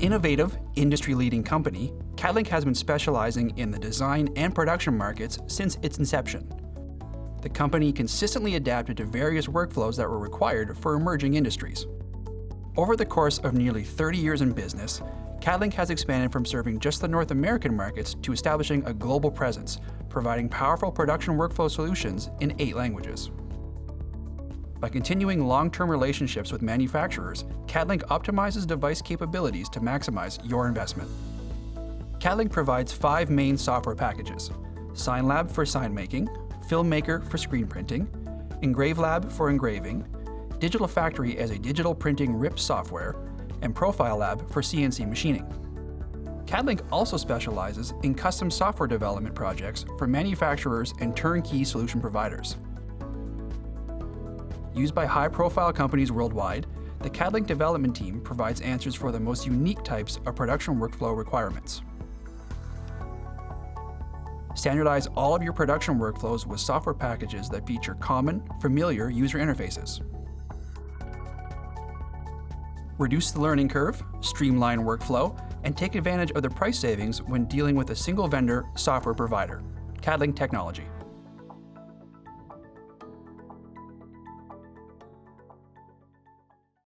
innovative, industry-leading company, CADLink has been specializing in the design and production markets since its inception. The company consistently adapted to various workflows that were required for emerging industries. Over the course of nearly 30 years in business, CADLink has expanded from serving just the North American markets to establishing a global presence, providing powerful production workflow solutions in 8 languages. By continuing long-term relationships with manufacturers, CADLink optimizes device capabilities to maximize your investment. CADLink provides 5 main software packages: SignLab for sign making, FilmMaker for screen printing, EngraveLab for engraving, Digital Factory as a digital printing RIP software, and ProfileLab for CNC machining. CADLink also specializes in custom software development projects for manufacturers and turnkey solution providers. Used by high-profile companies worldwide, the CADLink development team provides answers for the most unique types of production workflow requirements. Standardize all of your production workflows with software packages that feature common, familiar user interfaces. Reduce the learning curve, streamline workflow, and take advantage of the price savings when dealing with a single vendor software provider. CADLink Technology.